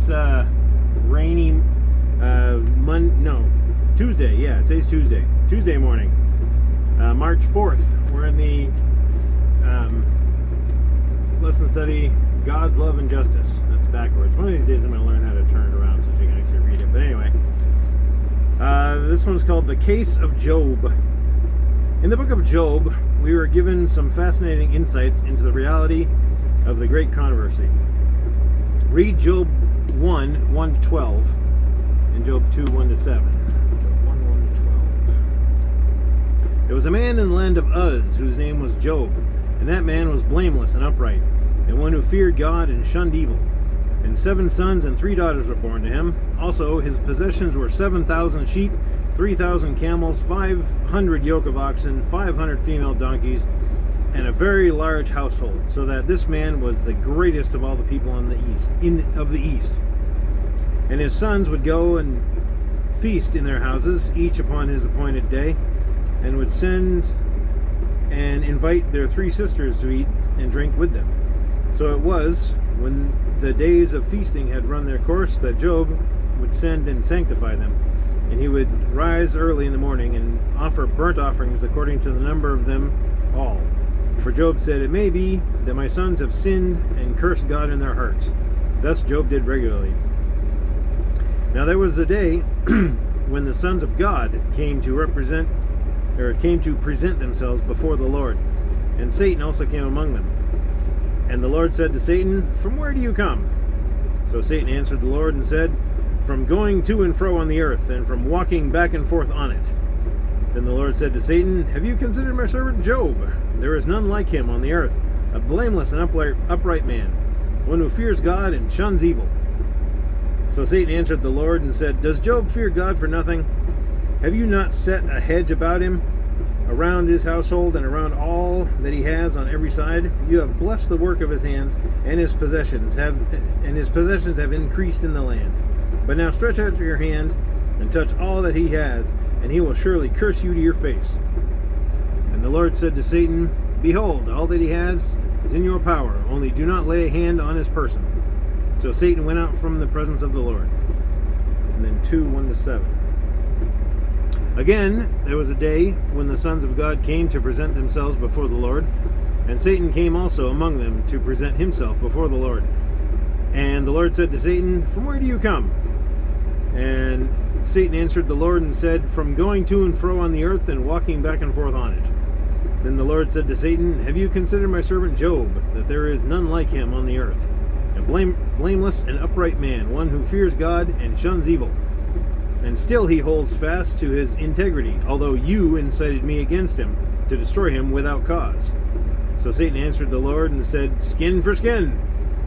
this rainy Tuesday. Yeah, today's Tuesday. Tuesday morning, March 4th. We're in the lesson study, God's Love and Justice. That's backwards. One of these days I'm going to learn how to turn it around so you can actually read it. But anyway, this one's called The Case of Job. In the book of Job, we were given some fascinating insights into the reality of the great controversy. Read Job 1, 1 to 12, and Job 2, 1 to 7. Job 1, 1 to 12. There was a man in the land of Uz whose name was Job, and that man was blameless and upright, and one who feared God and shunned evil. And 7 sons and 3 daughters were born to him. Also, his possessions were 7,000 sheep, 3,000 camels, 500 yoke of oxen, 500 female donkeys, and a very large household, so that this man was the greatest of all the people of the east. And his sons would go and feast in their houses, each upon his appointed day, and would send and invite their 3 sisters to eat and drink with them. So it was, when the days of feasting had run their course, that Job would send and sanctify them. And he would rise early in the morning and offer burnt offerings according to the number of them all. For Job said, "It may be that my sons have sinned and cursed God in their hearts." Thus Job did regularly. Now there was a day when the sons of God came to present themselves before the Lord, and Satan also came among them. And the Lord said to Satan, "From where do you come?" So Satan answered the Lord and said, "From going to and fro on the earth, and from walking back and forth on it." Then the Lord said to Satan, "Have you considered my servant Job? There is none like him on the earth, a blameless and upright man, one who fears God and shuns evil." So Satan answered the Lord and said, "Does Job fear God for nothing? Have you not set a hedge about him, around his household and around all that he has on every side? You have blessed the work of his hands, and his possessions have increased in the land. But now stretch out your hand and touch all that he has, and he will surely curse you to your face." And the Lord said to Satan, "Behold, all that he has is in your power, only do not lay a hand on his person." So Satan went out from the presence of the Lord. And then 2, 1 to 7. Again, there was a day when the sons of God came to present themselves before the Lord, and Satan came also among them to present himself before the Lord. And the Lord said to Satan, "From where do you come?" And Satan answered the Lord and said, "From going to and fro on the earth and walking back and forth on it." Then the Lord said to Satan, "Have you considered my servant Job, that there is none like him on the earth, a blameless and upright man, one who fears God and shuns evil? And still he holds fast to his integrity, although you incited me against him to destroy him without cause." So Satan answered the Lord and said, "Skin for skin.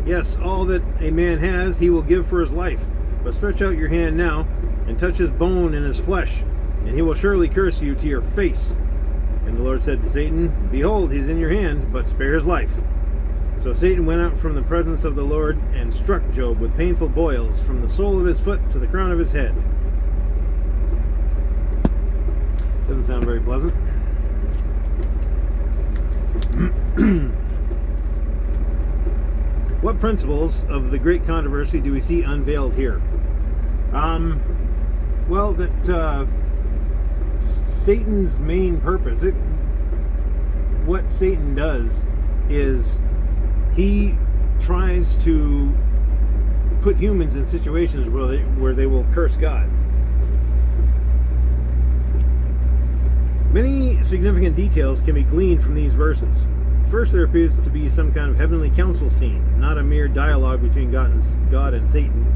Yes, all that a man has he will give for his life. But stretch out your hand now and touch his bone and his flesh, and he will surely curse you to your face." And the Lord said to Satan, "Behold, he is in your hand, but spare his life." So Satan went out from the presence of the Lord and struck Job with painful boils from the sole of his foot to the crown of his head. Doesn't sound very pleasant. What principles of the great controversy do we see unveiled here? Well, that Satan's main purpose, what Satan does is he tries to put humans in situations where they will curse God. Many significant details can be gleaned from these verses. First, there appears to be some kind of heavenly council scene, not a mere dialogue between God and Satan.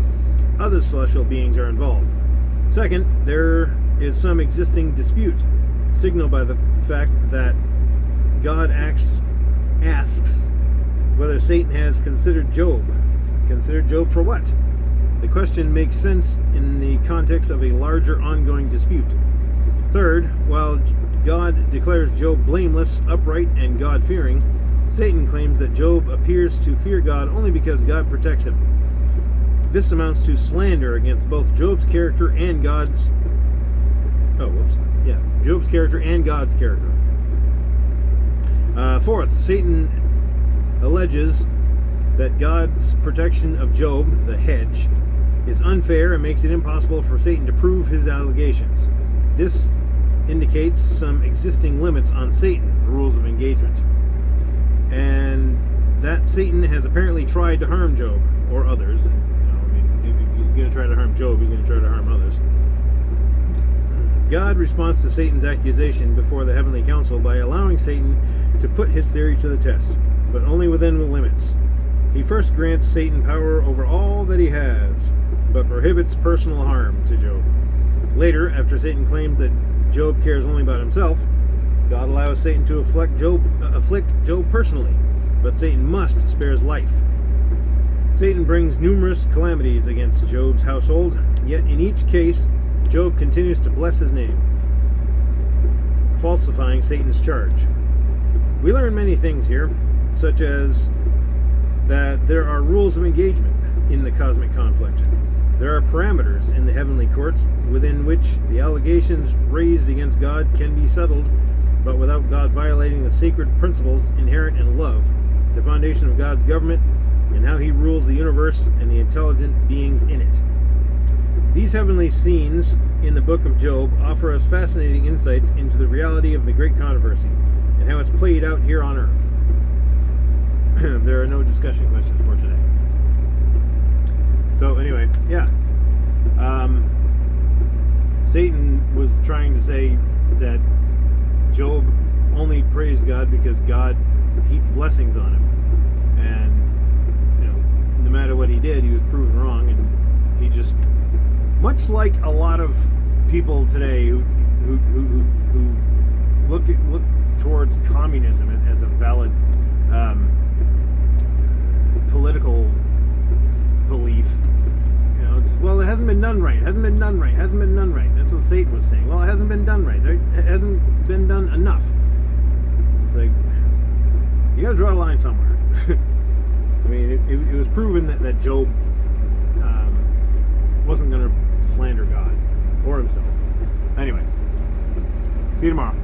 Other celestial beings are involved. Second, there is some existing dispute, signaled by the fact that God asks whether Satan has considered Job. Considered Job for what? The question makes sense in the context of a larger ongoing dispute. Third, while God declares Job blameless, upright, and God-fearing, Satan claims that Job appears to fear God only because God protects him. This amounts to slander against both Job's character and God's character and God's character. Fourth, Satan alleges that God's protection of Job, the hedge, is unfair and makes it impossible for Satan to prove his allegations. This indicates some existing limits on Satan, rules of engagement, and that Satan has apparently tried to harm Job or others. If he's going to try to harm Job, he's going to try to harm others. God responds to Satan's accusation before the heavenly council by allowing Satan to put his theory to the test, but only within the limits. He first grants Satan power over all that he has, but prohibits personal harm to Job. Later, after Satan claims that Job cares only about himself, God allows Satan to afflict Job personally, but Satan must spare his life. Satan brings numerous calamities against Job's household, yet in each case, Job continues to bless his name, falsifying Satan's charge. We learn many things here, such as that there are rules of engagement in the cosmic conflict. There are parameters in the heavenly courts within which the allegations raised against God can be settled, but without God violating the sacred principles inherent in love, the foundation of God's government, and how he rules the universe and the intelligent beings in it. These heavenly scenes in the book of Job offer us fascinating insights into the reality of the great controversy and how it's played out here on earth. There are no discussion questions for today. So anyway, yeah. Satan was trying to say that Job only praised God because God heaped blessings on him. And, no matter what he did, he was proven wrong. And he just, much like a lot of people today who look towards communism as a valid political belief, well, it hasn't been done right. That's what Satan was saying. Well, it hasn't been done right. It hasn't been done enough. It's like, you got to draw the line somewhere. I mean, it was proven that Job wasn't going to slander God or himself. Anyway, see you tomorrow.